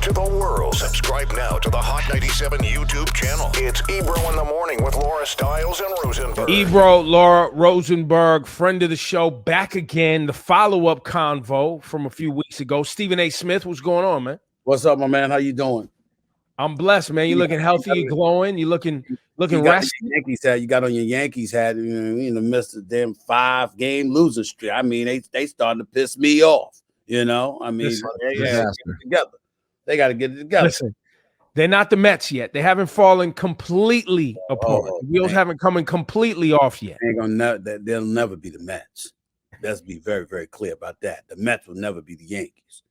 to the world. Subscribe now to the Hot 97 YouTube channel. It's Ebro in the Morning with Laura Stiles and Rosenberg. Ebro, Laura Rosenberg, friend of the show, back again. The follow-up convo from a few weeks ago. Stephen A. Smith, what's going on, man? What's up, my man? How you doing? I'm blessed, man. You're looking healthy, you're glowing, you're looking rested. Yankees hat. You got on your Yankees hat in the midst of damn 5-game losing streak. I mean, they starting to piss me off. You know, I mean, they got to get it together. Listen, they're not the Mets yet. They haven't fallen completely apart. The wheels haven't come completely off yet. They'll never be the Mets. Let's be very, very clear about that. The Mets will never be the Yankees.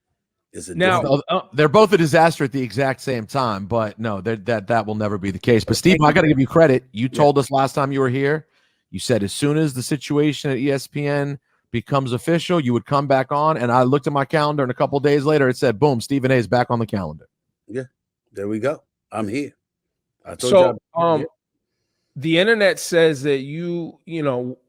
Now they're both a disaster at the exact same time, but no, that will never be the case. But Steve, I got to give you credit. You told us last time you were here. You said as soon as the situation at ESPN becomes official, you would come back on. And I looked at my calendar, and a couple days later, it said, "Boom, Stephen A. is back on the calendar." Yeah, there we go. I'm here. The internet says that you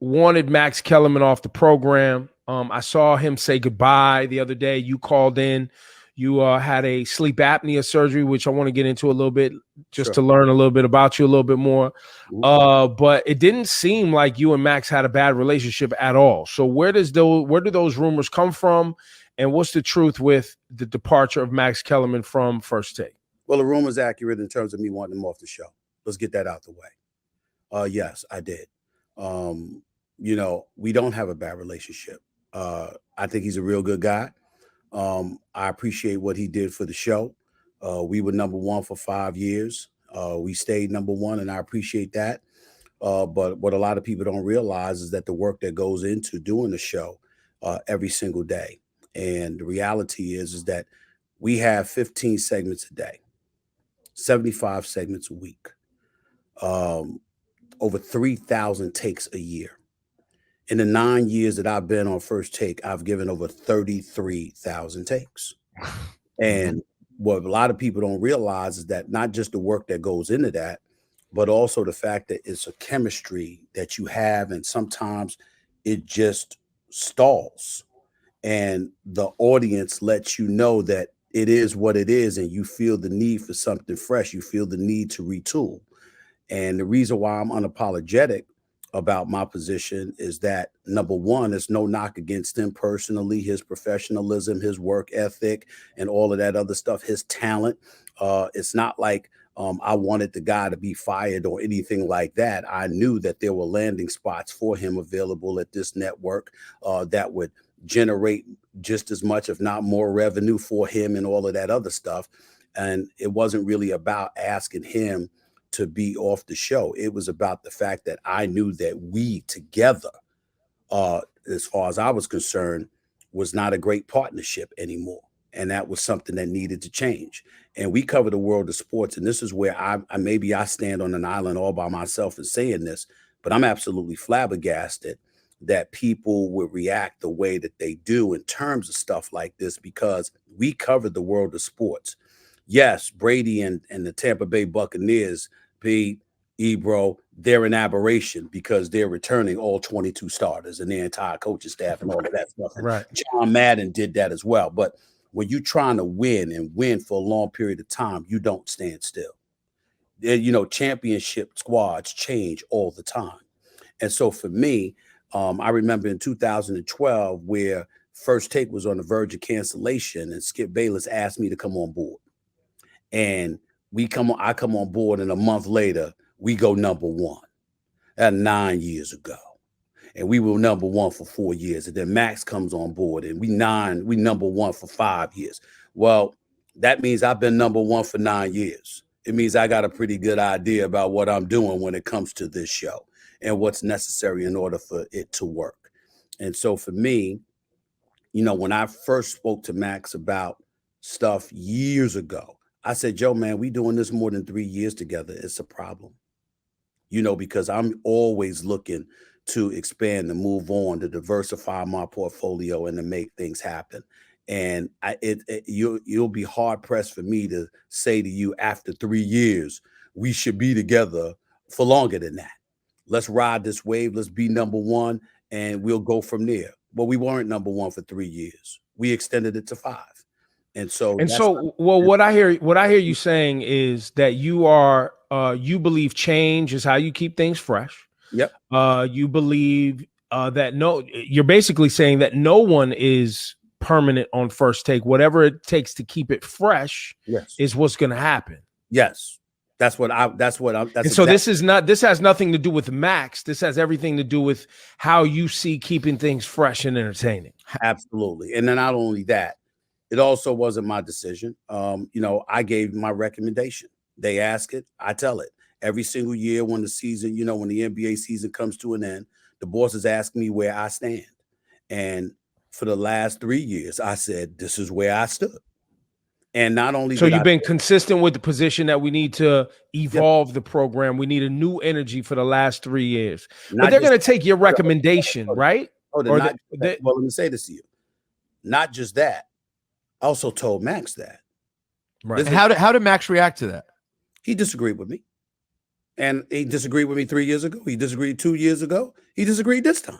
wanted Max Kellerman off the program. I saw him say goodbye the other day. You called in. You had a sleep apnea surgery, which I want to get into a little bit just to learn a little bit about you a little bit more. But it didn't seem like you and Max had a bad relationship at all. So where do those rumors come from? And what's the truth with the departure of Max Kellerman from First Take? Well, the rumor's accurate in terms of me wanting him off the show. Let's get that out the way. Yes, I did. We don't have a bad relationship. I think he's a real good guy. I appreciate what he did for the show. We were number one for 5 years. We stayed number one, and I appreciate that. But what a lot of people don't realize is that the work that goes into doing the show every single day. And the reality is that we have 15 segments a day, 75 segments a week, over 3,000 takes a year. In the 9 years that I've been on First Take, I've given over 33,000 takes. And what a lot of people don't realize is that not just the work that goes into that, but also the fact that it's a chemistry that you have, and sometimes it just stalls. And the audience lets you know that it is what it is, and you feel the need for something fresh. You feel the need to retool. And the reason why I'm unapologetic about my position is that, number one, there's no knock against him personally, his professionalism, his work ethic, and all of that other stuff, his talent. It's not like I wanted the guy to be fired or anything like that. I knew that there were landing spots for him available at this network that would generate just as much, if not more, revenue for him and all of that other stuff. And it wasn't really about asking him to be off the show. It was about the fact that I knew that we together, as far as I was concerned, was not a great partnership anymore. And that was something that needed to change. And we cover the world of sports. And this is where I stand on an island all by myself in saying this, but I'm absolutely flabbergasted that people would react the way that they do in terms of stuff like this, because we covered the world of sports. Yes, Brady and the Tampa Bay Buccaneers, Pete, Ebro, they're an aberration because they're returning all 22 starters and their entire coaching staff and all of that stuff. Right. John Madden did that as well. But when you're trying to win for a long period of time, you don't stand still. Championship squads change all the time. And so for me, I remember in 2012 where First Take was on the verge of cancellation, and Skip Bayless asked me to come on board. And I come on board, and a month later, we go number one. That's 9 years ago. And we were number one for 4 years. And then Max comes on board, and we number one for 5 years. Well, that means I've been number one for 9 years. It means I got a pretty good idea about what I'm doing when it comes to this show and what's necessary in order for it to work. And so for me, when I first spoke to Max about stuff years ago, I said, Joe, man, we doing this more than 3 years together. It's a problem, because I'm always looking to expand, to move on, to diversify my portfolio and to make things happen. And you'll be hard pressed for me to say to you after 3 years, we should be together for longer than that. Let's ride this wave. Let's be number one, and we'll go from there. Well, we weren't number one for 3 years. We extended it to 5. And so And that's so, well, what I hear you saying is that you believe change is how you keep things fresh. yep. You believe you're basically saying that no one is permanent on first take. Whatever it takes to keep it fresh Yes. is what's going to happen. Yes. That's So this has nothing to do with Max. This has everything to do with how you see keeping things fresh and entertaining. absolutely. And then not only that, it also wasn't my decision. I gave my recommendation. They ask it, I tell it. Every single year when the season, when the NBA season comes to an end, the bosses ask me where I stand. And for the last 3 years, I said, this is where I stood. And not only so you've been consistent with the position that we need to evolve the program. We need a new energy for the last 3 years. But they're going to take your recommendation, right? Well, let me say this to you. Not just that. I also told Max that. Right. And how did Max react to that? He disagreed with me. And he disagreed with me 3 years ago. He disagreed 2 years ago. He disagreed this time.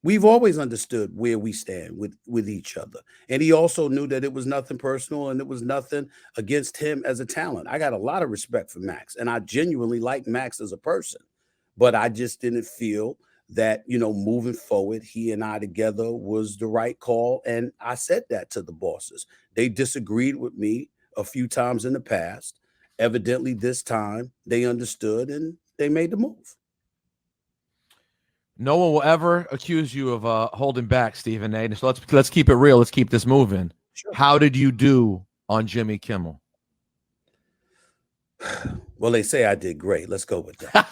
We've always understood where we stand with each other. And he also knew that it was nothing personal and it was nothing against him as a talent. I got a lot of respect for Max, and I genuinely like Max as a person. But I just didn't feel that, moving forward, he and I together was the right call. And I said that to the bosses. They disagreed with me a few times in the past. Evidently, this time they understood and they made the move. No one will ever accuse you of holding back, Stephen A. So let's keep it real. Let's keep this moving. Sure. How did you do on Jimmy Kimmel? Well, they say I did great. Let's go with that.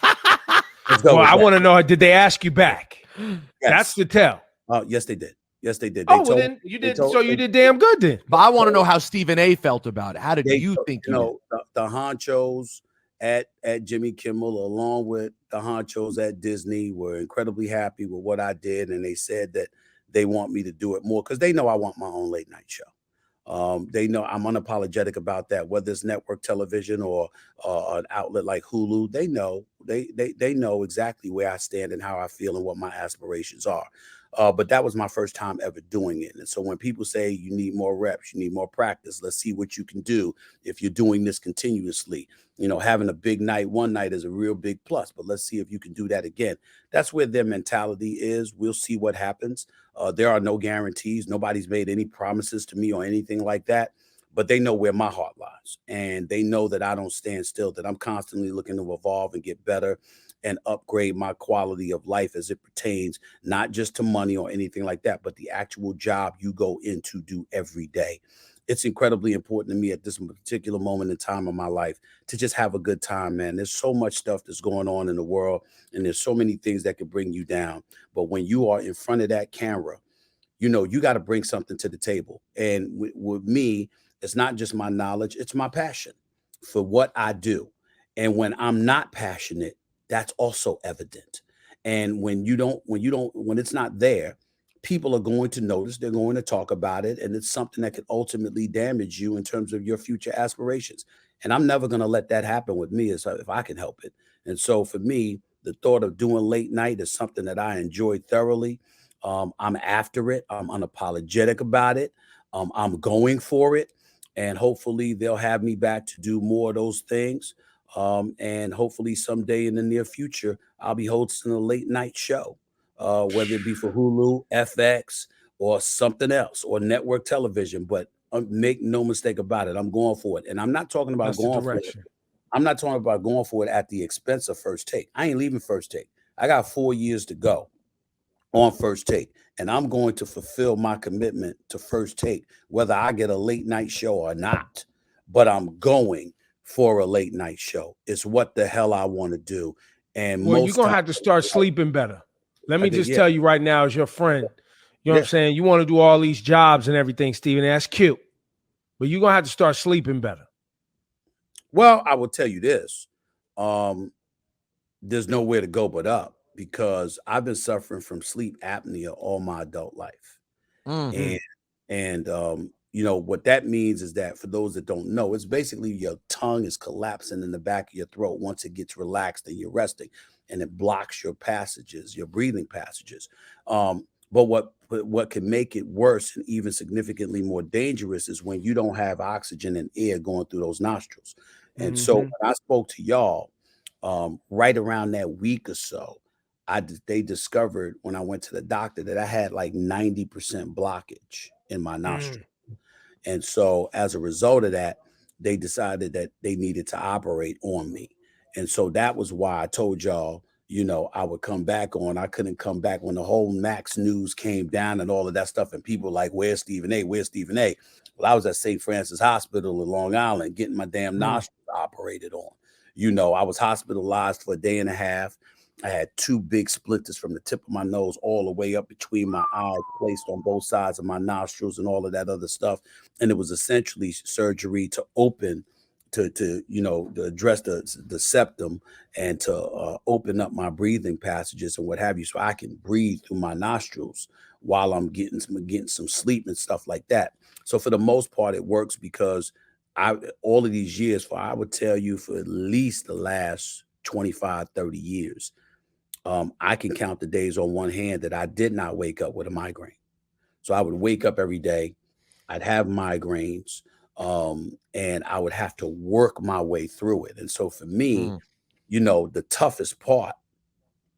I want to know, did they ask you back? Yes. That's the tell. Yes, they did. Yes, they did. Then you did. So you did damn good then. But I want to know how Stephen A. felt about it. How did you think? The honchos at Jimmy Kimmel, along with the honchos at Disney, were incredibly happy with what I did, and they said that they want me to do it more because they know I want my own late night show. They know I'm unapologetic about that, whether it's network television or an outlet like Hulu. They know they know exactly where I stand and how I feel and what my aspirations are. But that was my first time ever doing it. And so when people say you need more reps, you need more practice, let's see what you can do if you're doing this continuously. Having a big night one night is a real big plus, but let's see if you can do that again. That's where their mentality is. We'll see what happens. There are no guarantees. Nobody's made any promises to me or anything like that, but they know where my heart lies. And they know that I don't stand still, that I'm constantly looking to evolve and get better and upgrade my quality of life as it pertains, not just to money or anything like that, but the actual job you go in to do every day. It's incredibly important to me at this particular moment in time of my life to just have a good time, man. There's so much stuff that's going on in the world, and there's so many things that can bring you down. But when you are in front of that camera, you got to bring something to the table. And with me, it's not just my knowledge, it's my passion for what I do. And when I'm not passionate, that's also evident. And when it's not there, people are going to notice, they're going to talk about it, and it's something that could ultimately damage you in terms of your future aspirations. And I'm never going to let that happen with me if I can help it. And so for me, the thought of doing late night is something that I enjoy thoroughly. I'm after it. I'm unapologetic about it. I'm going for it. And hopefully they'll have me back to do more of those things. And hopefully someday in the near future, I'll be hosting a late night show, whether it be for Hulu, FX, or something else, or network television. But make no mistake about it, I'm going for it. And I'm not talking about going for it. I'm not talking about going for it at the expense of First Take. I ain't leaving First Take. I got 4 years to go on First Take, and I'm going to fulfill my commitment to First Take, whether I get a late night show or not. But I'm going for a late night show. It's what the hell I want to do. And you're gonna have to start sleeping better. Let me just tell you right now, as your friend, you know what I'm saying? You want to do all these jobs and everything, Stephen. That's cute, but you're gonna have to start sleeping better. Well, I will tell you this: there's nowhere to go but up, because I've been suffering from sleep apnea all my adult life, and what that means is that, for those that don't know, it's basically your tongue is collapsing in the back of your throat once it gets relaxed and you're resting, and it blocks your passages, your breathing passages. But what But what can make it worse and even significantly more dangerous is when you don't have oxygen and air going through those nostrils. And so when I spoke to y'all, right around that week or so, they discovered when I went to the doctor that I had like 90% blockage in my nostril. And so as a result of that, they decided that they needed to operate on me. And so that was why I told y'all, I would come back on. I couldn't come back when the whole Max news came down and all of that stuff. And people like, where's Stephen A? Where's Stephen A? Well, I was at St. Francis Hospital in Long Island getting my damn nostrils operated on. I was hospitalized for a day and a half. I had 2 big splinters from the tip of my nose all the way up between my eyes, placed on both sides of my nostrils and all of that other stuff. And it was essentially surgery to open, to address the septum and to open up my breathing passages and what have you, so I can breathe through my nostrils while I'm getting some sleep and stuff like that. So for the most part, it works because all of these years, I would tell you for at least the last 25, 30 years, I can count the days on one hand that I did not wake up with a migraine. So I would wake up every day, I'd have migraines, and I would have to work my way through it. And so for me, the toughest part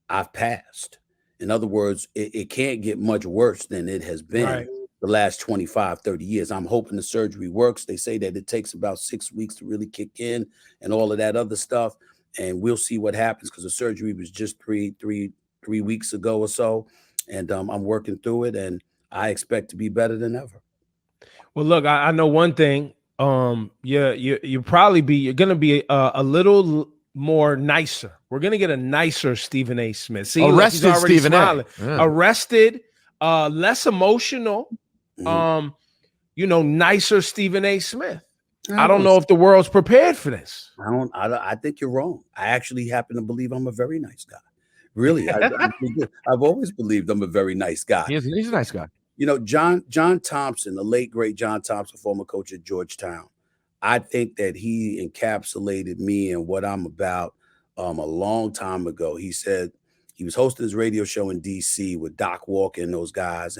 I've passed. In other words, it can't get much worse than it has been the last 25, 30 years. I'm hoping the surgery works. They say that it takes about 6 weeks to really kick in and all of that other stuff. And we'll see what happens because the surgery was just three weeks ago or so. And I'm working through it, and I expect to be better than ever. Well, look, I know one thing. You're gonna be a little more nicer. We're gonna get a nicer Stephen A. Smith. See, arrested like he's already Stephen smiling. A. Yeah. Arrested, less emotional, nicer Stephen A. Smith. I don't know if the world's prepared for this. I think you're wrong. I actually happen to believe I'm a very nice guy. Really, I've always believed I'm a very nice guy. He's a nice guy. John Thompson, the late great John Thompson, former coach at Georgetown. I think that he encapsulated me and what I'm about a long time ago. He said he was hosting his radio show in DC with Doc Walker and those guys,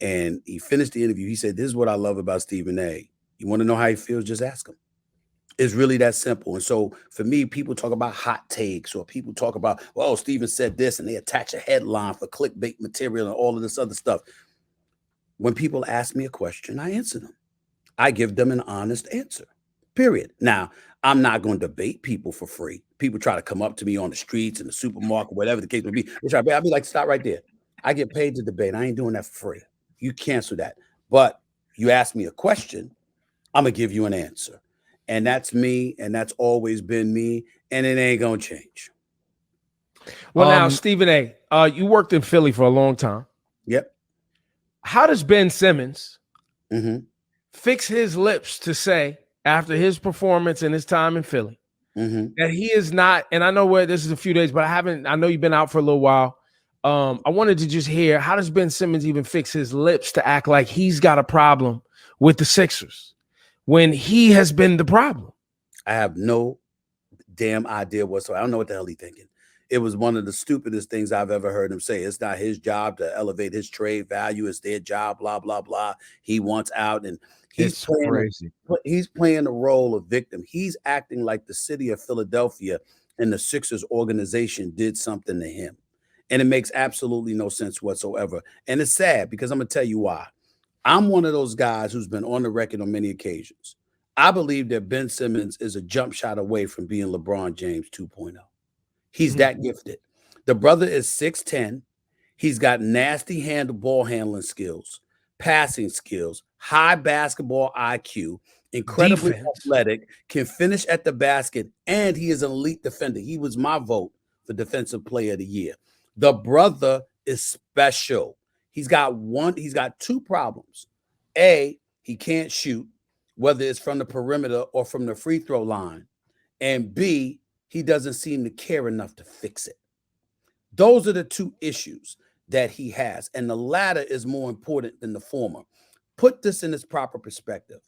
and he finished the interview. He said, "This is what I love about Stephen A. You want to know how he feels? Just ask him." It's really that simple. And so for me, people talk about hot takes, or people talk about, well, Stephen said this, and they attach a headline for clickbait material and all of this other stuff. When people ask me a question, I answer them. I give them an honest answer, period. Now, I'm not going to debate people for free. People try to come up to me on the streets, in the supermarket, whatever the case may be. I'll be like, stop right there. I get paid to debate. I ain't doing that for free. You cancel that. But you ask me a question, I'm going to give you an answer. And that's me, and that's always been me, and it ain't going to change. Well, now, Stephen A., you worked in Philly for a long time. Yep. How does Ben Simmons fix his lips to say, after his performance and his time in Philly, that he is not, and I know where this is a few days, but I know you've been out for a little while. I wanted to just hear, how does Ben Simmons even fix his lips to act like he's got a problem with the Sixers when he has been the problem? I have no damn idea whatsoever. I don't know what the hell he's thinking. It was one of the stupidest things I've ever heard him say. It's not his job to elevate his trade value. It's their job, blah, blah, blah. He wants out, and he's playing the role of victim. He's acting like the city of Philadelphia and the Sixers organization did something to him. And it makes absolutely no sense whatsoever. And it's sad because I'm going to tell you why. I'm one of those guys who's been on the record on many occasions. I believe that Ben Simmons is a jump shot away from being LeBron James 2.0. He's that gifted. The brother is 6'10". He's got nasty ball handling skills, passing skills, high basketball IQ, incredibly athletic, can finish at the basket, and he is an elite defender. He was my vote for Defensive Player of the Year. The brother is special. He's got 2 problems. A, he can't shoot, whether it's from the perimeter or from the free throw line. And B, he doesn't seem to care enough to fix it. Those are the 2 issues that he has. And the latter is more important than the former. Put this in its proper perspective.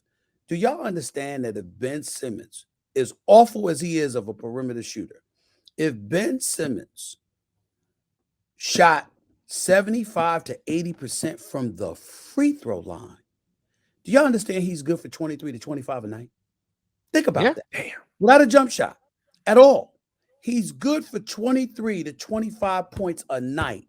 Do y'all understand that if Ben Simmons, as awful as he is of a perimeter shooter, if Ben Simmons shot 75 to 80% from the free throw line. Do y'all understand he's good for 23 to 25 a night? Think about that. Damn. Without a jump shot at all. He's good for 23 to 25 points a night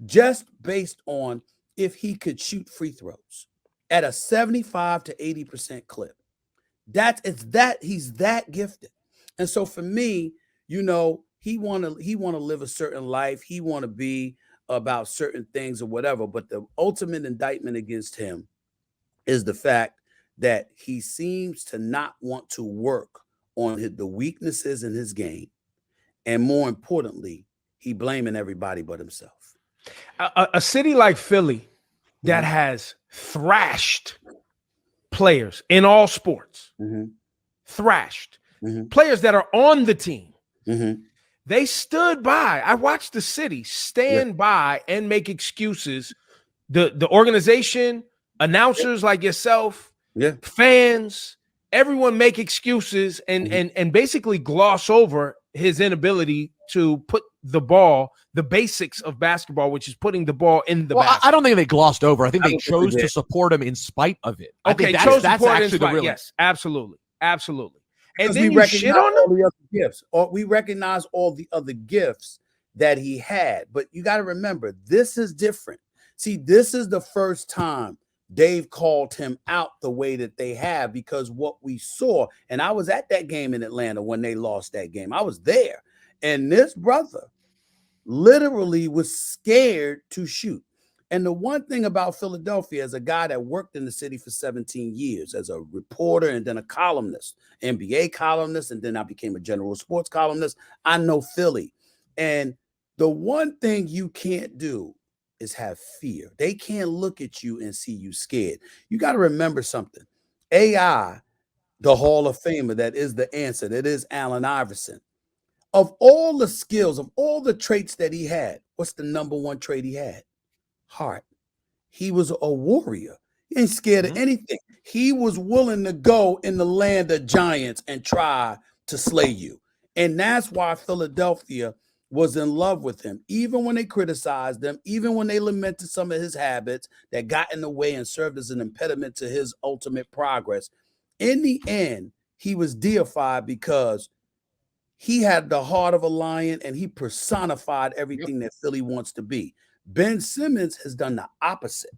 just based on if he could shoot free throws at a 75 to 80% clip. He's that gifted. And so for me, he want to live a certain life. He want to be about certain things or whatever. But the ultimate indictment against him is the fact that he seems to not want to work on the weaknesses in his game. And more importantly, he blaming everybody but himself. A city like Philly that has thrashed players in all sports, thrashed players that are on the team. They stood by. I watched the city stand by and make excuses. The organization, announcers like yourself, fans, everyone make excuses and basically gloss over his inability to put the basics of basketball, which is putting the ball in the basket. I don't think they glossed over. I think they chose to support him in spite of it. Okay, that's actually the real. Yes, absolutely. And Because then you shit on all the other gifts, or we recognize all the other gifts that he had. But you got to remember, this is different. See, this is the first time Dave called him out the way that they have, because what we saw, and I was at that game in Atlanta when they lost that game. I was there, and this brother literally was scared to shoot. And the one thing about Philadelphia, as a guy that worked in the city for 17 years as a reporter and then a columnist, NBA columnist, and then I became a general sports columnist, I know Philly. And the one thing you can't do is have fear. They can't look at you and see you scared. You got to remember something. AI, the Hall of Famer, that is the answer. That is Allen Iverson. Of all the skills, of all the traits that he had, what's the number one trait he had? Heart. He was a warrior. He ain't scared of anything. He was willing to go in the land of giants and try to slay you. And that's why Philadelphia was in love with him, even when they criticized him, even when they lamented some of his habits that got in the way and served as an impediment to his ultimate progress. In the end, he was deified because he had the heart of a lion and he personified everything that Philly wants to be. Ben Simmons has done the opposite,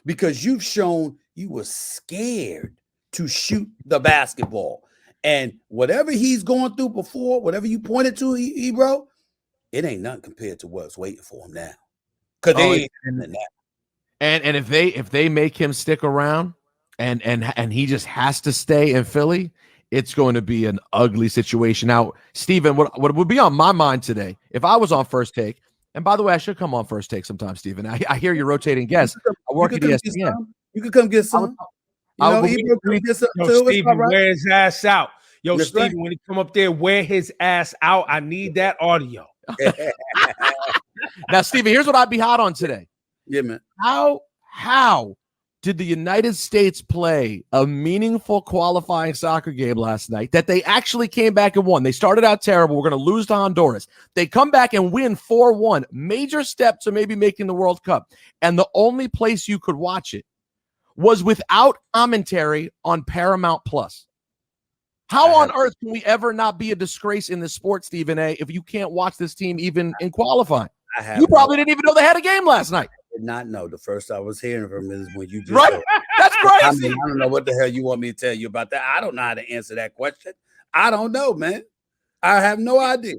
because you've shown you were scared to shoot the basketball. And whatever he's going through before, whatever you pointed to, Ebro, it ain't nothing compared to what's waiting for him now. Because they ain't that. And if they make him stick around and he just has to stay in Philly, it's going to be an ugly situation. Now, Steven, what would be on my mind today if I was on First Take? And by the way, I should come on First Take sometime, Steven. I hear you're rotating guests. I work at ESPN. You could come get some. Steven, wear his ass out. Steven, when he come up there, wear his ass out. I need that audio. Now, Steven, here's what I'd be hot on today. Yeah, man. How did the United States play a meaningful qualifying soccer game last night that they actually came back and won? They started out terrible. We're going to lose to Honduras. They come back and win 4-1. Major step to maybe making the World Cup. And the only place you could watch it was without commentary on Paramount Plus. How on earth can we ever not be a disgrace in this sport, Stephen A., if you can't watch this team even in qualifying? You probably didn't even know they had a game last night. Did not know. The first I was hearing from is when you just right. That's crazy. I don't know what the hell you want me to tell you about that. I don't know how to answer that question. I don't know, man. I have no idea.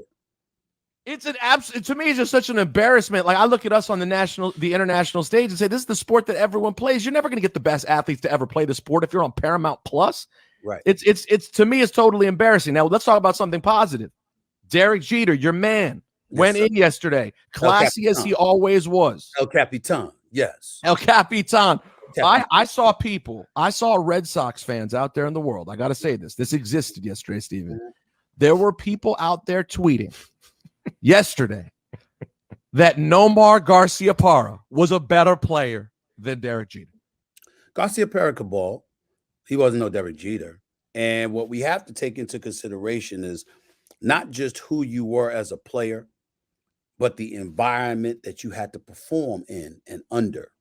It's an absolute, to me, it's just such an embarrassment. Like, I look at us on the international stage and say, this is the sport that everyone plays. You're never going to get the best athletes to ever play the sport if you're on Paramount Plus. Right. It's to me, it's totally embarrassing. Now let's talk about something positive. Derek Jeter, your man, went in yesterday, classy as he always was. El Capitan, yes. El Capitan. I saw Red Sox fans out there in the world. I got to say this existed yesterday, Steven. There were people out there tweeting yesterday that Nomar Garciaparra was a better player than Derek Jeter. Garciaparra could ball. He wasn't no Derek Jeter. And what we have to take into consideration is not just who you were as a player, but the environment that you had to perform in and under,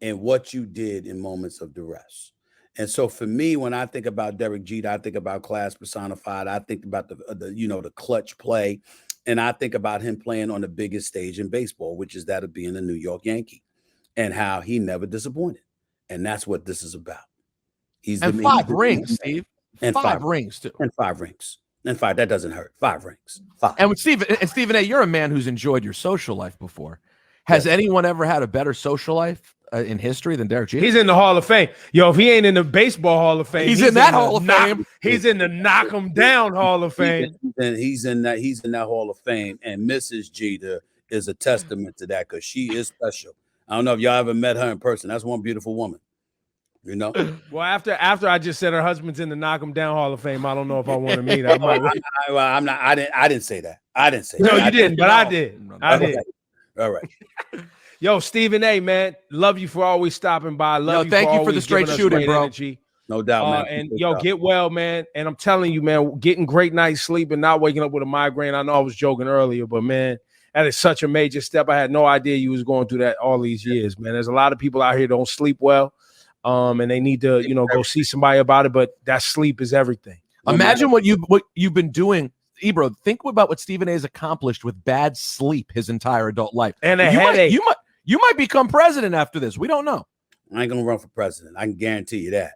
and what you did in moments of duress. And so for me, when I think about Derek Jeter, I think about class personified. I think about the clutch play, and I think about him playing on the biggest stage in baseball, which is that of being a New York Yankee, and how he never disappointed. And that's what this is about. He's and 5 rings, Steve. And 5 rings too. And 5 rings. And 5, that doesn't hurt. 5 rings. 5. And with Stephen A., you're a man who's enjoyed your social life before. Has anyone ever had a better social life in history than Derek Jeter? He's in the Hall of Fame. Yo, if he ain't in the baseball Hall of Fame, he's in that Hall of Fame. He's in the knock him down Hall of Fame. And he's in that Hall of Fame. And Mrs. Jeter is a testament to that, because she is special. I don't know if y'all ever met her in person. That's one beautiful woman. You know. Well, after I just said her husband's in the knock him down Hall of Fame, I don't know if I want to meet her. I'm not. I didn't say that. I didn't say. No, that. you didn't, but I did. I did. All right. Yo, Stephen A., man, love you for always stopping by. Thank you for the straight shooting, bro. Energy. No doubt, man. And get well, man. And I'm telling you, man, getting great night's sleep and not waking up with a migraine. I know I was joking earlier, but man, that is such a major step. I had no idea you was going through that all these years, man. There's a lot of people out here don't sleep well, and they need to, go see somebody about it. But that sleep is everything. Imagine what you've been doing. Ebro, think about what Stephen A. has accomplished with bad sleep his entire adult life. And a headache. You might become president after this. We don't know. I ain't gonna run for president. I can guarantee you that.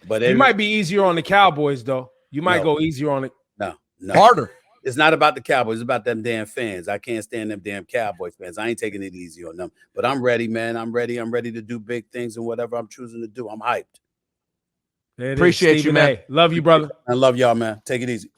But it might be easier on the Cowboys, though. You might go easier on it. No. Harder. It's not about the Cowboys. It's about them damn fans. I can't stand them damn Cowboys fans. I ain't taking it easy on them. But I'm ready, man. I'm ready. I'm ready to do big things and whatever I'm choosing to do. I'm hyped. Appreciate you, man. Love you, brother. I love y'all, man. Take it easy.